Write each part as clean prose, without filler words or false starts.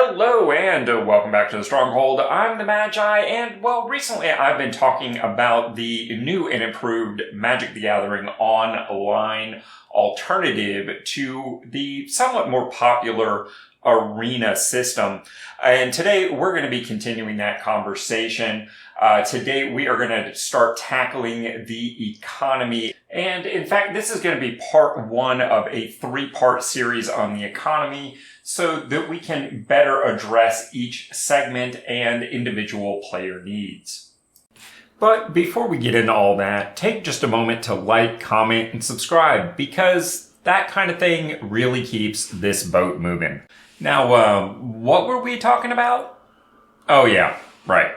Hello and welcome back to the Stronghold. I'm the Magi, and well, recently I've been talking about the new and improved Magic the Gathering online alternative to the somewhat more popular arena system. And today we're going to be continuing that conversation. Today we are going to start tackling the economy. And in fact, this is going to be part one of a three-part series on the economy, so that we can better address each segment and individual player needs. But before we get into all that, take just a moment to like, comment, and subscribe, because that kind of thing really keeps this boat moving. Now, what were we talking about? Oh yeah, right.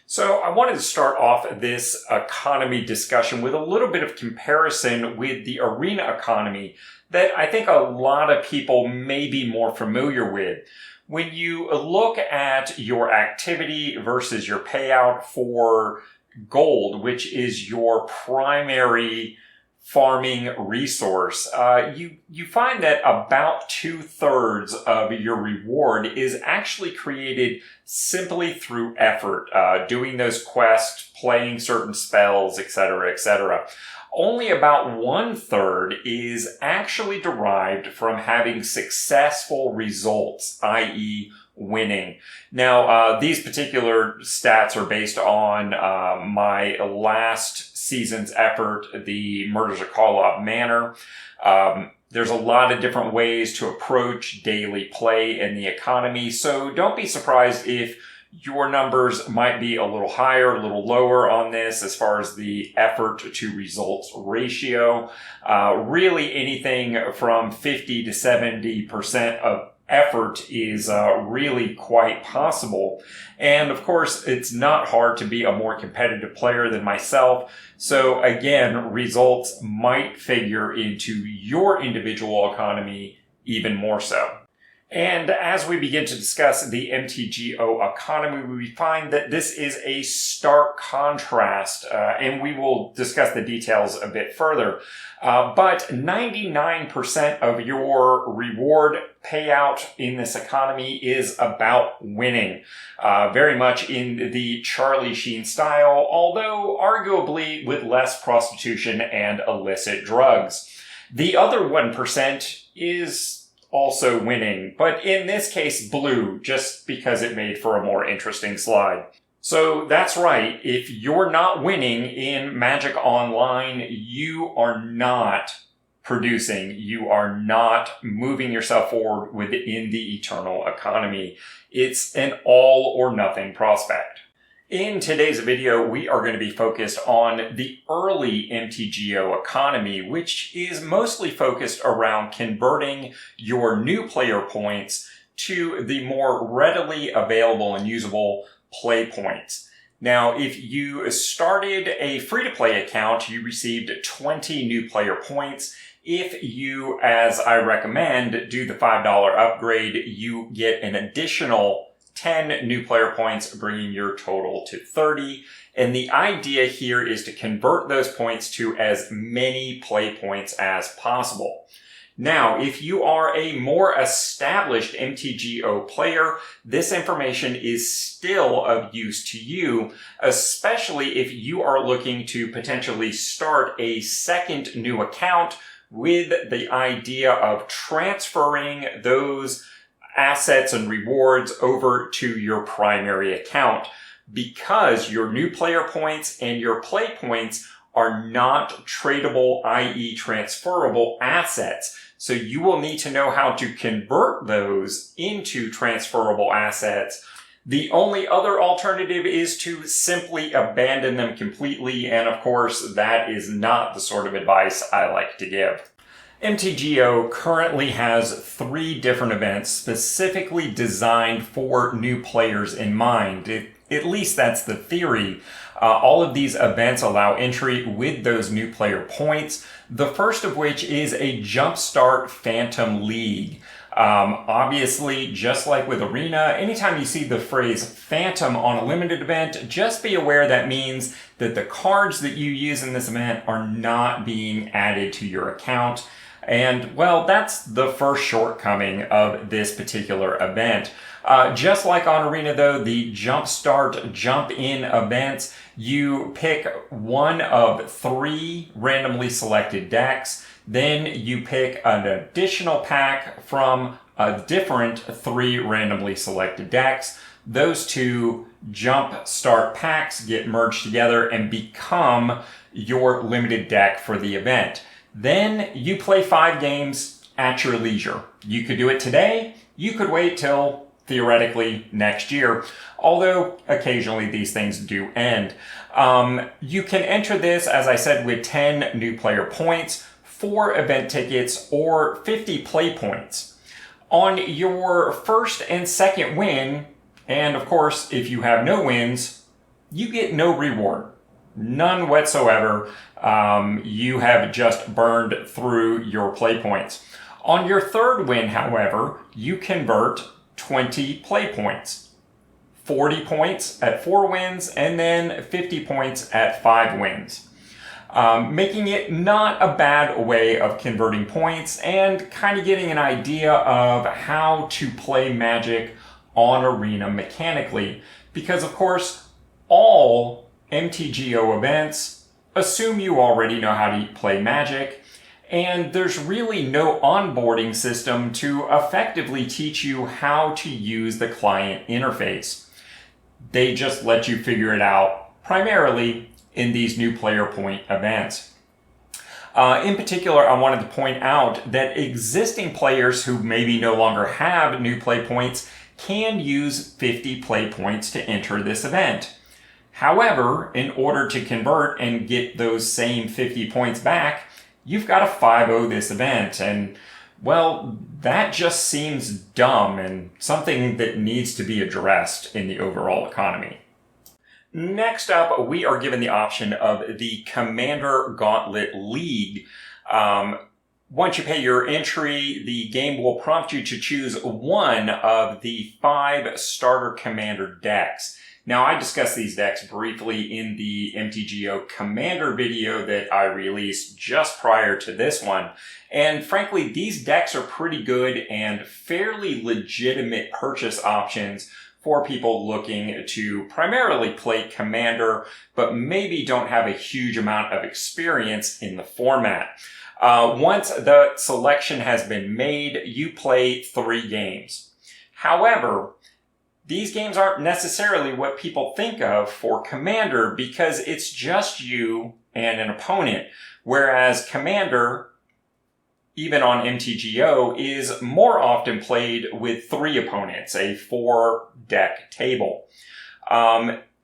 So I wanted to start off this economy discussion with a little bit of comparison with the arena economy that I think a lot of people may be more familiar with. When you look at your activity versus your payout for gold, which is your primary farming resource, you find that about 2/3 of your reward is actually created simply through effort, doing those quests, playing certain spells, etc., etc. Only about 1/3 is actually derived from having successful results, i.e. winning. Now, these particular stats are based on my last season's effort, the Murders of Karlov Manor. There's a lot of different ways to approach daily play in the economy, so don't be surprised if your numbers might be a little higher, a little lower on this as far as the effort to results ratio. Really anything from 50 to 70% of effort is really quite possible. And of course, it's not hard to be a more competitive player than myself. So again, results might figure into your individual economy even more so. And as we begin to discuss the MtGO economy, we find that this is a stark contrast, and we will discuss the details a bit further. But 99% of your reward payout in this economy is about winning, very much in the Charlie Sheen style, although arguably with less prostitution and illicit drugs. The other 1% is also winning, but in this case blue, just because it made for a more interesting slide. So that's right, if you're not winning in Magic Online, you are not producing, you are not moving yourself forward within the eternal economy. It's an all or nothing prospect. In today's video, we are going to be focused on the early MtGO economy, which is mostly focused around converting your new player points to the more readily available and usable play points. Now, if you started a free-to-play account, you received 20 new player points. If you, as I recommend, do the $5 upgrade, you get an additional 10 new player points, bringing your total to 30. And the idea here is to convert those points to as many play points as possible. Now, if you are a more established MtGO player, this information is still of use to you, especially if you are looking to potentially start a second new account with the idea of transferring those assets and rewards over to your primary account, because your new player points and your play points are not tradable, i.e. transferable assets. So you will need to know how to convert those into transferable assets. The only other alternative is to simply abandon them completely, and of course that is not the sort of advice I like to give. MtGO currently has 3 different events specifically designed for new players in mind. At least that's the theory. All of these events allow entry with those new player points. The first of which is a Jumpstart Phantom League. Obviously, just like with Arena, anytime you see the phrase Phantom on a limited event, just be aware that means that the cards that you use in this event are not being added to your account. And, well, that's the first shortcoming of this particular event. Just like on Arena though, the jump start, jump in events, you pick one of 3 randomly selected decks. Then you pick an additional pack from a different 3 randomly selected decks. Those 2 jump start packs get merged together and become your limited deck for the event. Then you play 5 games at your leisure. You could do it today. You could wait till theoretically next year, although occasionally these things do end. You can enter this, as I said, with 10 new player points, 4 event tickets, or 50 play points. On your first and second win, and of course, if you have no wins, you get no reward. None whatsoever. You have just burned through your play points. On your third win, however, you convert 20 play points. 40 points at 4 wins, and then 50 points at 5 wins. Making it not a bad way of converting points and kind of getting an idea of how to play Magic on Arena mechanically. Because of course, all MtGO events assume you already know how to play Magic, and there's really no onboarding system to effectively teach you how to use the client interface. They just let you figure it out primarily in these new player point events. In particular, I wanted to point out that existing players who maybe no longer have new play points can use 50 play points to enter this event. However, in order to convert and get those same 50 points back, you've got to 5-0 this event. And, well, that just seems dumb and something that needs to be addressed in the overall economy. Next up, we are given the option of the Commander Gauntlet League. Once you pay your entry, the game will prompt you to choose one of the 5 starter commander decks. Now, I discussed these decks briefly in the MtGO Commander video that I released just prior to this one. And frankly, these decks are pretty good and fairly legitimate purchase options for people looking to primarily play Commander, but maybe don't have a huge amount of experience in the format. Once the selection has been made, you play 3 games. However, these games aren't necessarily what people think of for Commander because it's just you and an opponent, whereas Commander, even on MtGO, is more often played with 3 opponents, a 4-deck table.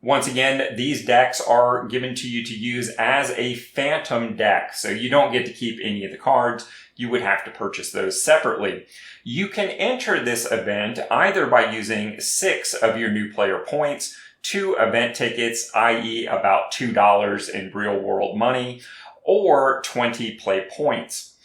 Once again, these decks are given to you to use as a phantom deck, so you don't get to keep any of the cards. You would have to purchase those separately. You can enter this event either by using 6 of your new player points, 2 event tickets, i.e. about $2 in real world money, or 20 play points.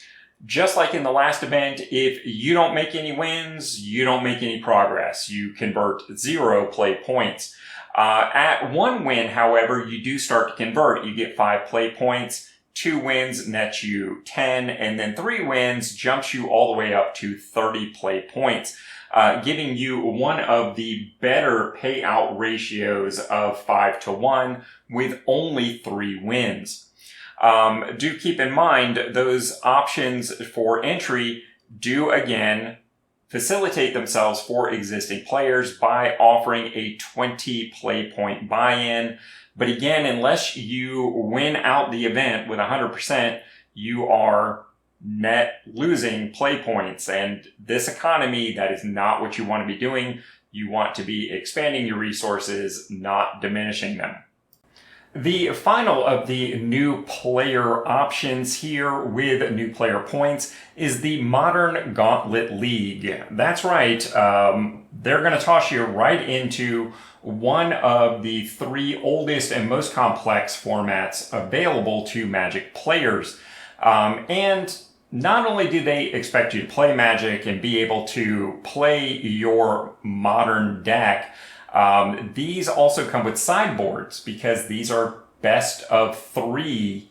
Just like in the last event, if you don't make any wins, you don't make any progress. You convert 0 play points. At 1 win, however, you do start to convert. You get 5 play points, 2 wins nets you 10, and then 3 wins jumps you all the way up to 30 play points, giving you one of the better payout ratios of 5-to-1 with only 3 wins. Do keep in mind those options for entry do again facilitate themselves for existing players by offering a 20 play point buy-in. But again, unless you win out the event with 100%, you are net losing play points. And this economy, that is not what you want to be doing. You want to be expanding your resources, not diminishing them. The final of the new player options here with new player points is the Modern Gauntlet League. That's right. They're going to toss you right into one of the 3 oldest and most complex formats available to Magic players. And not only do they expect you to play Magic and be able to play your modern deck, these also come with sideboards because these are best of 3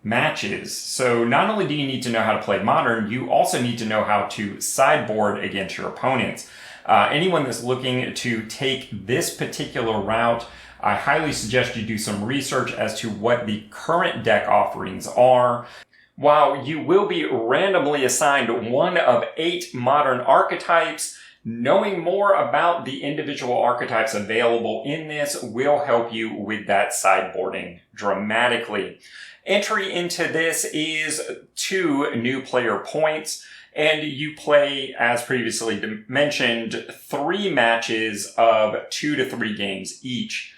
matches. So not only do you need to know how to play Modern, you also need to know how to sideboard against your opponents. Anyone that's looking to take this particular route, I highly suggest you do some research as to what the current deck offerings are. While you will be randomly assigned one of 8 modern archetypes, knowing more about the individual archetypes available in this will help you with that sideboarding dramatically. Entry into this is 2 new player points, and you play, as previously mentioned, 3 matches of 2 to 3 games each.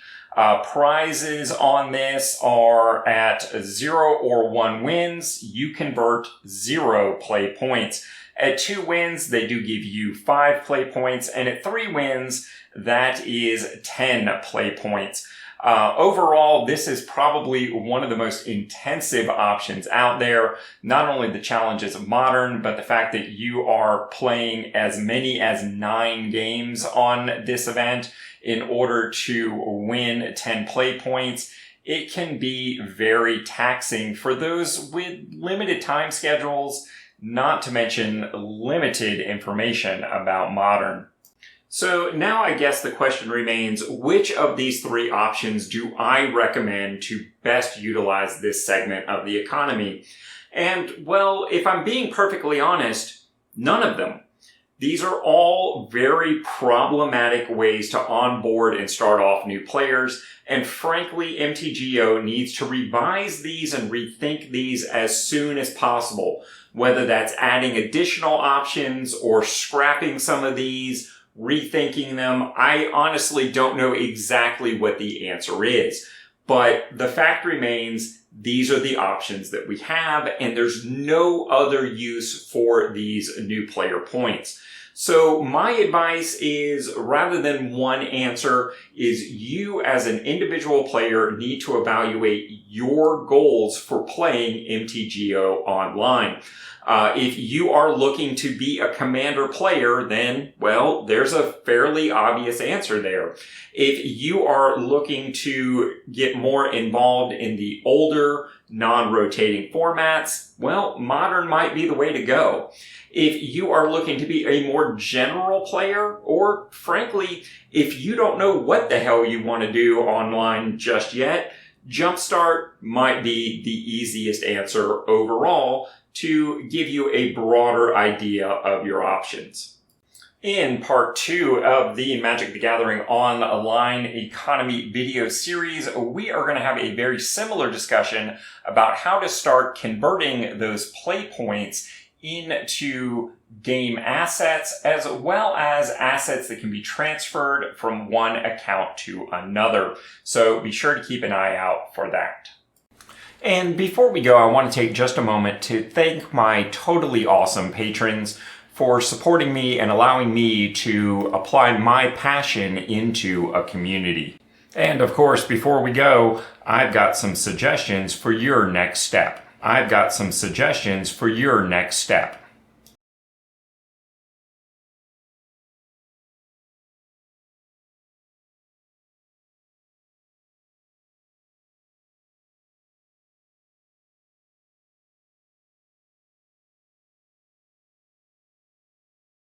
Prizes on this are at 0 or 1 wins, you convert 0 play points. At 2 wins, they do give you 5 play points, and at 3 wins, that is 10 play points. Overall, this is probably one of the most intensive options out there. Not only the challenges of Modern, but the fact that you are playing as many as 9 games on this event in order to win 10 play points. It can be very taxing for those with limited time schedules, not to mention limited information about Modern. So now I guess the question remains, which of these 3 options do I recommend to best utilize this segment of the economy? And well, if I'm being perfectly honest, none of them. These are all very problematic ways to onboard and start off new players, and frankly, MtGO needs to revise these and rethink these as soon as possible, whether that's adding additional options or scrapping some of these, rethinking them. I honestly don't know exactly what the answer is, but the fact remains, these are the options that we have, and there's no other use for these new player points. So my advice is, rather than one answer, is you as an individual player need to evaluate your goals for playing MtGO online. If you are looking to be a commander player, then, well, there's a fairly obvious answer there. If you are looking to get more involved in the older, non-rotating formats, well, Modern might be the way to go. If you are looking to be a more general player, or frankly, if you don't know what the hell you want to do online just yet, Jumpstart might be the easiest answer overall to give you a broader idea of your options. In part 2 of the Magic the Gathering Online Economy video series, we are going to have a very similar discussion about how to start converting those play points into game assets, as well as assets that can be transferred from one account to another. So be sure to keep an eye out for that. And before we go, I want to take just a moment to thank my totally awesome patrons for supporting me and allowing me to apply my passion into a community. And of course, before we go, I've got some suggestions for your next step.